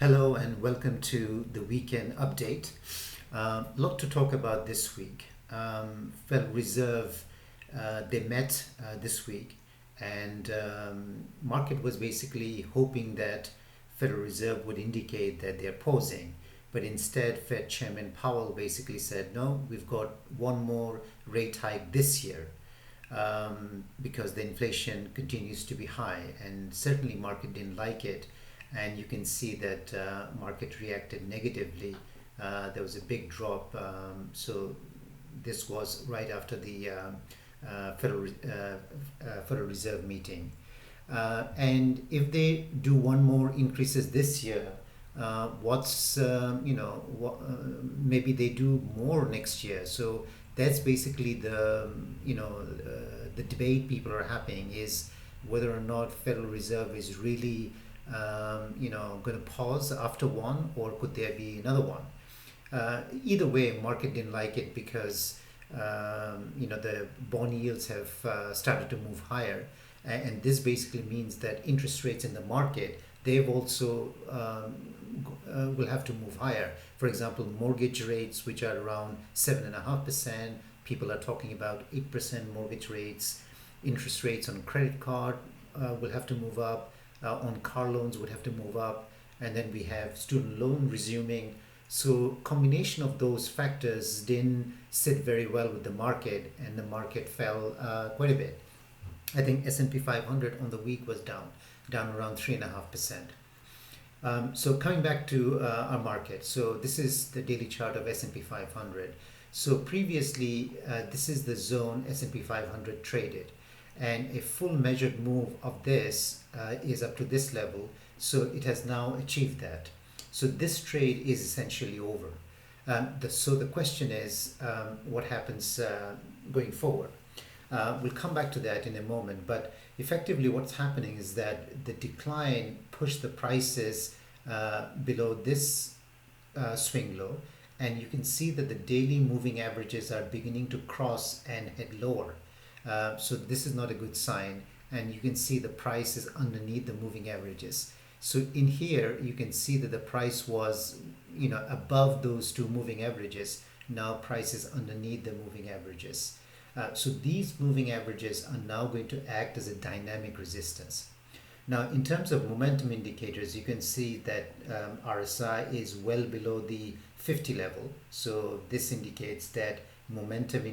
Hello and welcome to the weekend update. Lot to talk about this week. Federal Reserve, they met this week, and market was basically hoping that Federal Reserve would indicate that they're pausing, but instead Fed Chairman Powell basically said, no, we've got one more rate hike this year. Because the inflation continues to be high, and certainly market didn't like it, and you can see that market reacted negatively. There was a big drop, so this was right after the Federal Reserve meeting. And if they do one more increases this year, maybe they do more next year. So that's basically the debate people are having, is whether or not Federal Reserve is really going to pause after one, or could there be another one. Either way, market didn't like it because the bond yields have started to move higher, and this basically means that interest rates in the market, they've also will have to move higher. For example, mortgage rates, which are around 7.5%, people are talking about 8% mortgage rates. Interest rates on credit card will have to move up. On car loans would have to move up, and then we have student loan resuming. So combination of those factors didn't sit very well with the market, and the market fell quite a bit. I think S&P 500 on the week was down around 3.5%. So coming back to our market, so this is the daily chart of S&P 500. So previously, this is the zone S&P 500 traded, and a full measured move of this is up to this level. So it has now achieved that. So this trade is essentially over. So the question is, what happens going forward? We'll come back to that in a moment, but effectively what's happening is that the decline pushed the prices below this swing low, and you can see that the daily moving averages are beginning to cross and head lower. So this is not a good sign, and you can see the price is underneath the moving averages. So in here you can see that the price was above those two moving averages. Now price is underneath the moving averages. So these moving averages are now going to act as a dynamic resistance. Now in terms of momentum indicators, you can see that RSI is well below the 50 level. So this indicates that momentum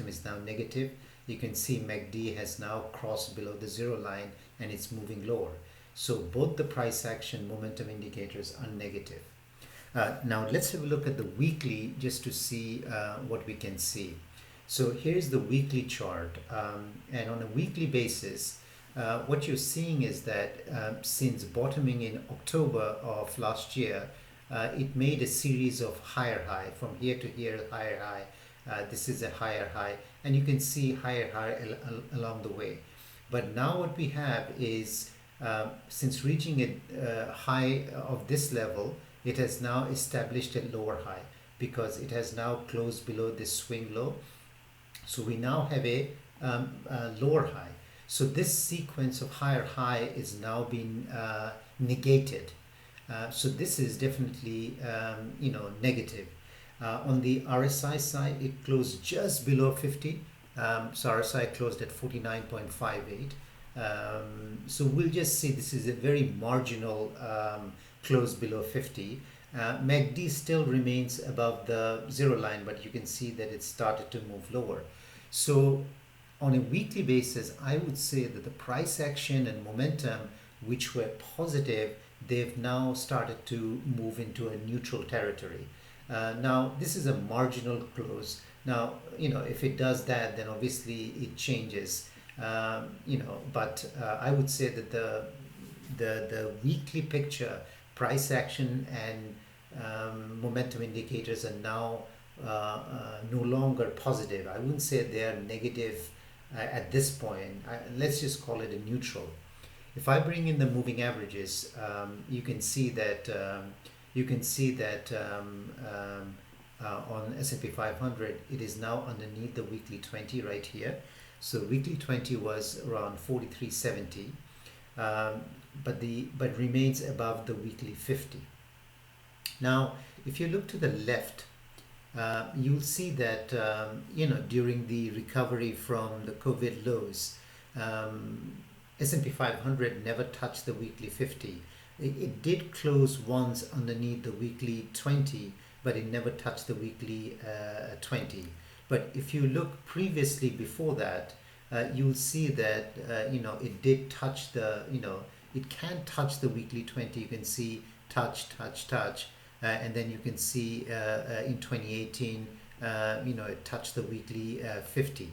is now negative. You can see MACD has now crossed below the zero line and it's moving lower. So both the price action momentum indicators are negative. Now let's have a look at the weekly just to see what we can see. So here's the weekly chart, and on a weekly basis, what you're seeing is that since bottoming in October of last year, it made a series of higher high, from here to here, higher high. This is a higher high, and you can see higher high along the way. But now what we have is, since reaching a high of this level, it has now established a lower high because it has now closed below this swing low. So we now have a lower high. So this sequence of higher high is now being negated. So this is definitely negative. On the RSI side, it closed just below 50. So RSI closed at 49.58. So we'll just see this is a very marginal close below 50. MACD still remains above the zero line, but you can see that it started to move lower. So on a weekly basis, I would say that the price action and momentum, which were positive, they've now started to move into a neutral territory. Now this is a marginal close. Now if it does that, then obviously it changes. But I would say that the weekly picture, price action and momentum indicators are now no longer positive. I wouldn't say they are negative at this point. Let's just call it a neutral. If I bring in the moving averages, you can see that on S&P 500, it is now underneath the weekly 20 right here. So weekly 20 was around 43.70. but remains above the weekly 50. Now, if you look to the left, you'll see that during the recovery from the COVID lows, S&P 500 never touched the weekly 50. It did close once underneath the weekly 20, but it never touched the weekly 20. But if you look previously before that, you'll see that it did touch it can touch the weekly 20. You can see touch, and then you can see in 2018, it touched the weekly 50.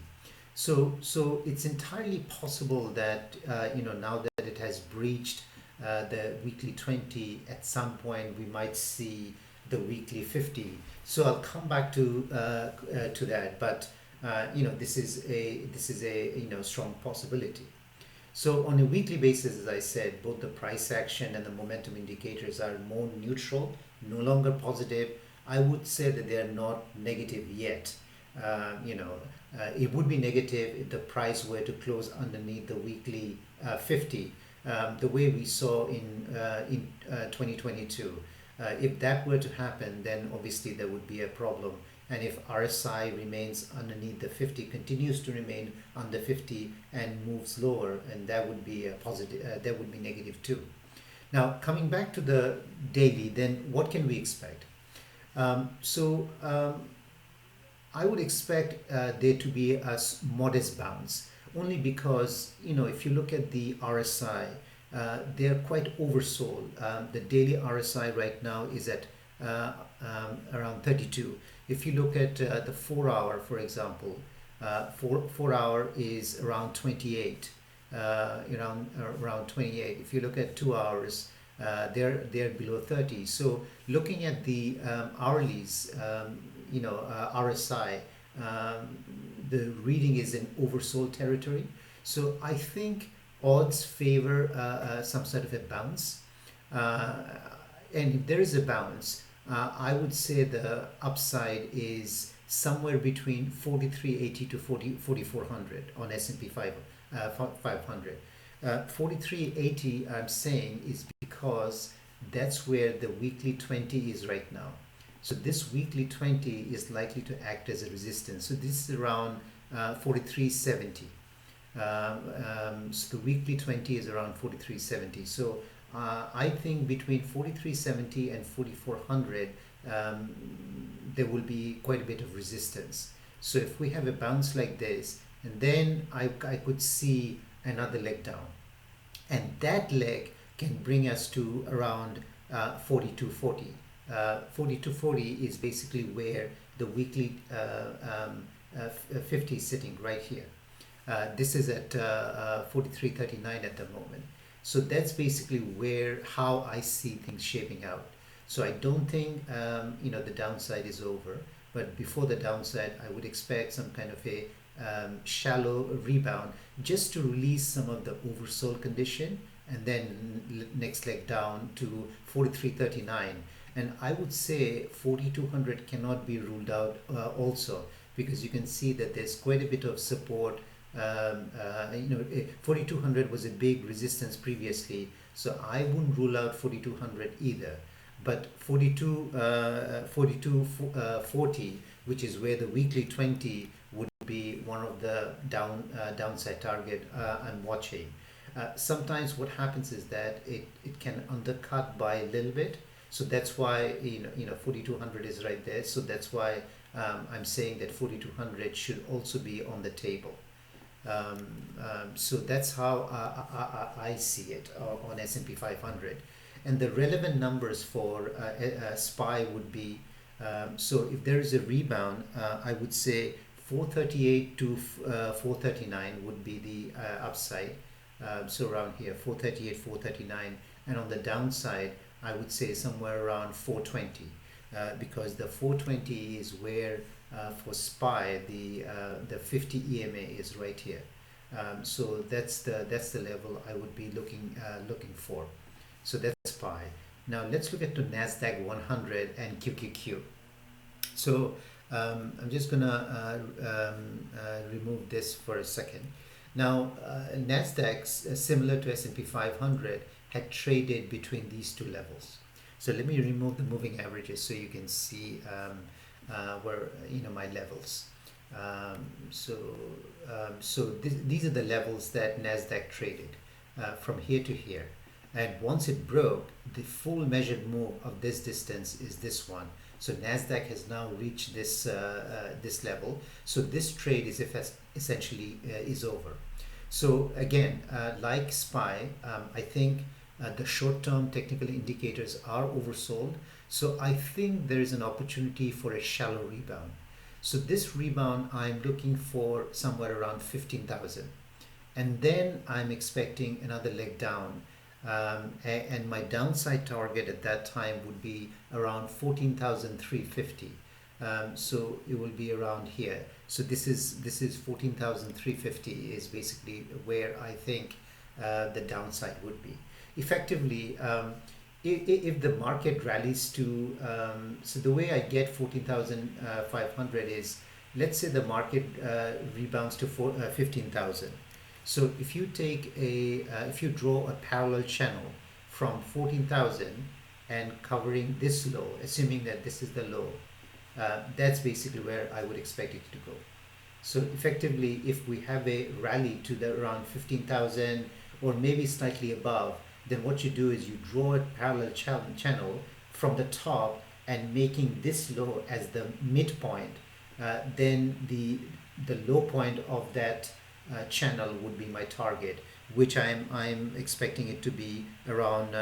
So it's entirely possible that now that it has breached the weekly 20, at some point we might see the weekly 50. So I'll come back to that, but this is a strong possibility. So on a weekly basis, as I said, both the price action and the momentum indicators are more neutral, no longer positive. I would say that they are not negative yet. It would be negative if the price were to close underneath the weekly 50, the way we saw in 2022. If that were to happen, then obviously there would be a problem. And if RSI remains underneath the 50, continues to remain under 50 and moves lower, and that would be a positive, that would be negative too. Now, coming back to the daily, then what can we expect? I would expect there to be a modest bounce, only because, if you look at the RSI, they're quite oversold. The daily RSI right now is at around 32. If you look at the 4 hour, for example, 4 hour is around 28. Around 28. If you look at 2 hours, they're below 30. So looking at the hourlies, RSI, the reading is in oversold territory. So I think odds favor some sort of a bounce. And if there is a bounce, I would say the upside is somewhere between 4380 to 4400 on S&P 500. 4380, I'm saying, is because that's where the weekly 20 is right now. So this weekly 20 is likely to act as a resistance. So this is around 4370. So the weekly 20 is around 4370. So I think between 4370 and 4400, there will be quite a bit of resistance. So if we have a bounce like this, and then I could see another leg down, and that leg can bring us to around 4240. 4240 is basically where the weekly 50 is sitting right here. This is at 4339 at the moment. So that's basically how I see things shaping out. So I don't think the downside is over, but before the downside, I would expect some kind of a shallow rebound just to release some of the oversold condition, and then next leg down to 4339. And I would say 4200 cannot be ruled out also, because you can see that there's quite a bit of support. 4200 was a big resistance previously, so I wouldn't rule out 4200 either. But 4240, which is where the weekly 20 would be one of the downside target I'm watching. Sometimes what happens is that it can undercut by a little bit, so that's why 4200 is right there. So that's why I'm saying that 4200 should also be on the table. So that's how I see it on S&P 500. And the relevant numbers for SPY would be, so if there is a rebound, I would say 438 to 439 would be the upside. So around here, 438, 439. And on the downside, I would say somewhere around 420, because the 420 is where for SPY the 50 EMA is right here. So that's the level I would be looking for. So that's SPY. Now let's look at the Nasdaq 100 and QQQ. So I'm just gonna remove this for a second. Now Nasdaq, similar to S&P 500, had traded between these two levels. So let me remove the moving averages so you can see where my levels. These are the levels that Nasdaq traded from here to here, and once it broke, the full measured move of this distance is this one. So Nasdaq has now reached this this level. So this trade is essentially is over. So again, like SPY, I think the short-term technical indicators are oversold. So I think there is an opportunity for a shallow rebound. So this rebound, I'm looking for somewhere around 15,000. And then I'm expecting another leg down. And my downside target at that time would be around 14,350. So it will be around here. So this is 14,350 is basically where I think the downside would be. Effectively, if the market rallies to, so the way I get 14,500 is, let's say the market rebounds to 15,000. So if you take if you draw a parallel channel from 14,000 and covering this low, assuming that this is the low, that's basically where I would expect it to go. So effectively, if we have a rally to the around 15,000 or maybe slightly above, then what you do is you draw a parallel channel from the top and making this low as the midpoint, then the low point of that channel would be my target, which I'm expecting it to be around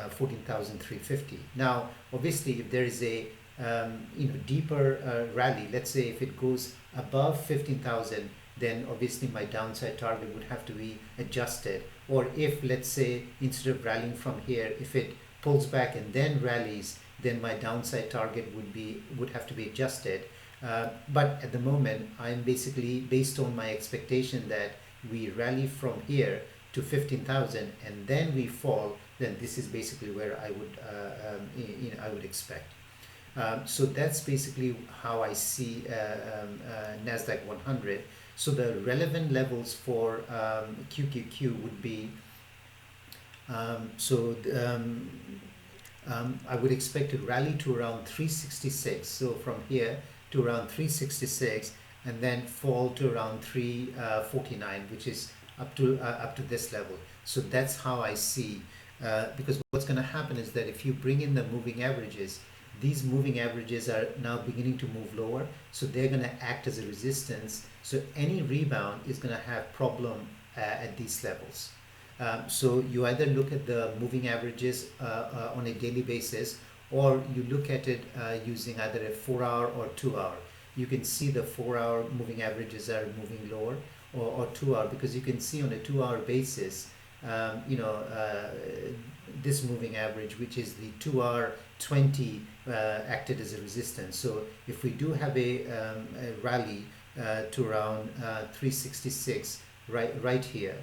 14,350. Now, obviously, if there is a deeper rally, let's say if it goes above 15,000, then obviously my downside target would have to be adjusted. Or if, let's say, instead of rallying from here, if it pulls back and then rallies, then my downside target would have to be adjusted. But at the moment, I'm basically based on my expectation that we rally from here to 15,000 and then we fall. Then this is basically where I would I would expect. So that's basically how I see Nasdaq 100. So the relevant levels for QQQ would be, I would expect to rally to around 366. So from here to around 366 and then fall to around 349, which is up to this level. So that's how I see, because what's going to happen is that if you bring in the moving averages, these moving averages are now beginning to move lower, so they're going to act as a resistance. So any rebound is going to have problem at these levels. So you either look at the moving averages on a daily basis, or you look at it using either a 4-hour or 2-hour. You can see the 4-hour moving averages are moving lower, or 2-hour, because you can see on a 2-hour basis, this moving average, which is the 2-hour 20, acted as a resistance. So if we do have a rally to around 366 right here,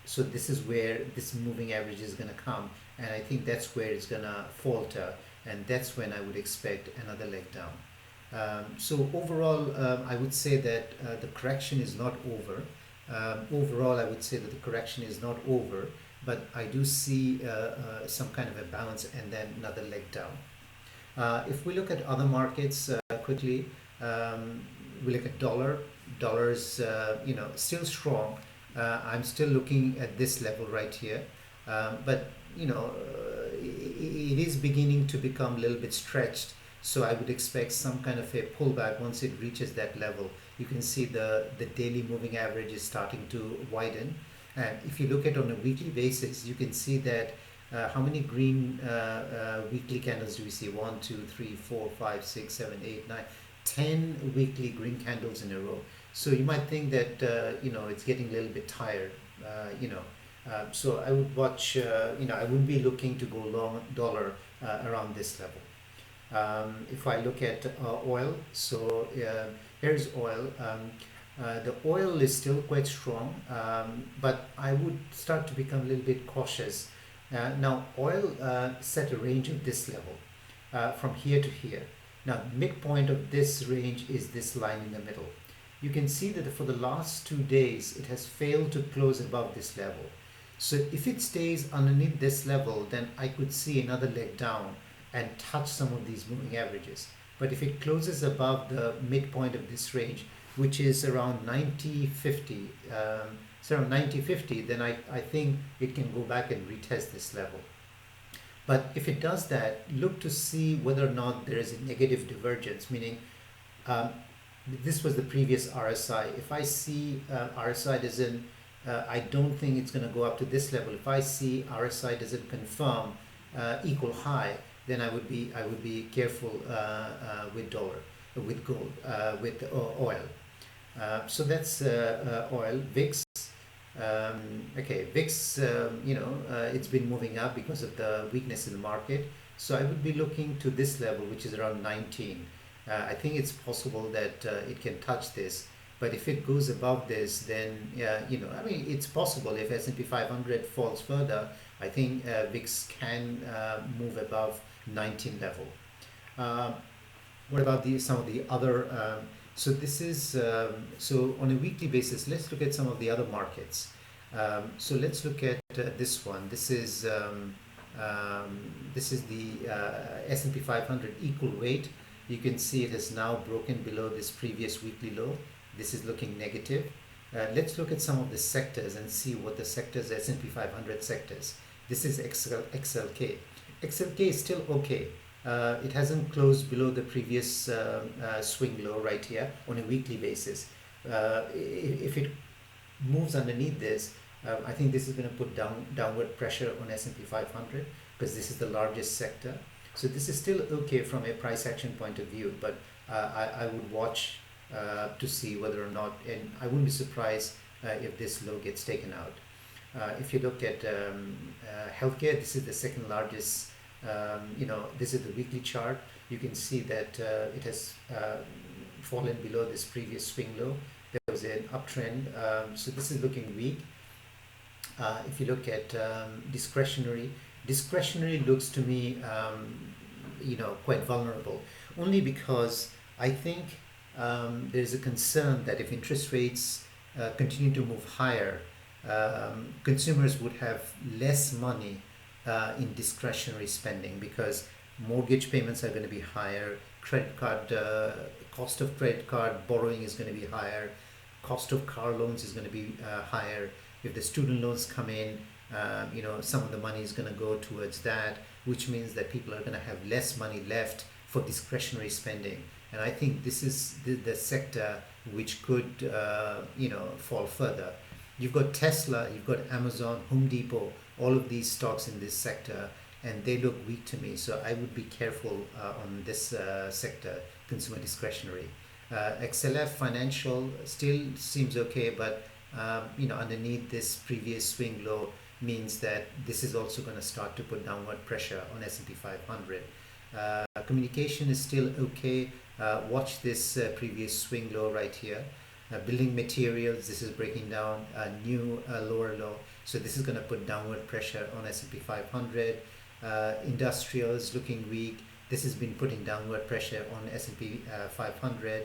so this is where this moving average is going to come, and I think that's where it's going to falter, and that's when I would expect another leg down. So overall, I would say that the correction is not over. Overall, I would say that the correction is not over, but I do see some kind of a bounce and then another leg down. If we look at other markets quickly, we look at dollar. Dollar's still strong. I'm still looking at this level right here, but it is beginning to become a little bit stretched. So I would expect some kind of a pullback once it reaches that level. You can see the daily moving average is starting to widen. And if you look at it on a weekly basis, you can see that how many green weekly candles do we see? 1, 2, 3, 4, 5, 6, 7, 8, 9, 10 weekly green candles in a row. So you might think that it's getting a little bit tired. So I would watch. I wouldn't be looking to go long dollar around this level. If I look at oil, so here's oil. The oil is still quite strong, but I would start to become a little bit cautious. Now, oil set a range of this level from here to here. Now, midpoint of this range is this line in the middle. You can see that for the last 2 days, it has failed to close above this level. So if it stays underneath this level, then I could see another leg down and touch some of these moving averages. But if it closes above the midpoint of this range, which is around 90.50, so around 90.50, then I think it can go back and retest this level. But if it does that, look to see whether or not there is a negative divergence, meaning um, this was the previous RSI. If I see RSI doesn't, I don't think it's going to go up to this level. If I see RSI doesn't confirm equal high, then I would be careful with dollar, with gold, with oil. So that's oil. VIX. Okay, VIX. It's been moving up because of the weakness in the market. So I would be looking to this level, which is around 19. I think it's possible that it can touch this, but if it goes above this, then it's possible. If S&P 500 falls further, I think VIX can move above 19 level. What about some of the other? So this is so on a weekly basis. Let's look at some of the other markets. So let's look at this one. This is the S&P 500 equal weight. You can see it has now broken below this previous weekly low. This is looking negative. Let's look at some of the sectors and see what the sectors, S&P 500 sectors. This is XLK. XLK is still okay. It hasn't closed below the previous swing low right here on a weekly basis. If it moves underneath this, I think this is going to put downward pressure on S&P 500 because this is the largest sector. So this is still okay from a price action point of view, but I would watch to see whether or not, and I wouldn't be surprised if this low gets taken out. If you look at healthcare, this is the second largest. This is the weekly chart. You can see that it has fallen below this previous swing low. There was an uptrend, so this is looking weak. If you look at discretionary looks to me quite vulnerable, only because I think there's a concern that if interest rates continue to move higher, consumers would have less money in discretionary spending because mortgage payments are going to be higher, cost of credit card borrowing is going to be higher, cost of car loans is going to be higher. If the student loans come in, some of the money is going to go towards that, which means that people are going to have less money left for discretionary spending. And I think this is the sector which could fall further. You've got Tesla, you've got Amazon, Home Depot, all of these stocks in this sector, and they look weak to me. So I would be careful on this sector, consumer discretionary. XLF Financial still seems okay, but underneath this previous swing low means that this is also going to start to put downward pressure on S&P 500. Communication is still okay. Watch this previous swing low right here. Building materials, this is breaking down a new lower low, so this is going to put downward pressure on S&P 500. Industrials looking weak, this has been putting downward pressure on S&P 500.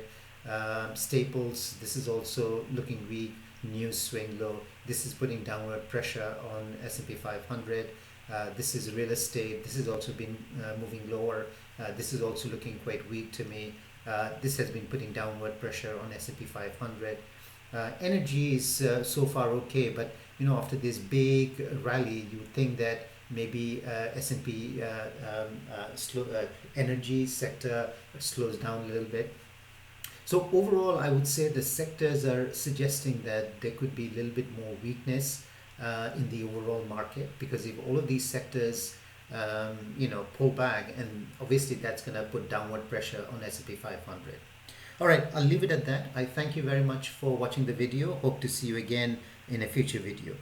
Staples, this is also looking weak, new swing low, this is putting downward pressure on S&P 500. This is real estate, this has also been moving lower. This is also looking quite weak to me. This has been putting downward pressure on S&P 500. Energy is so far okay, but after this big rally, you would think that maybe S&P energy sector slows down a little bit. So overall, I would say the sectors are suggesting that there could be a little bit more weakness in the overall market, because if all of these sectors pull back, and obviously that's going to put downward pressure on S&P 500. All right, I'll leave it at that. I thank you very much for watching the video. Hope to see you again in a future video.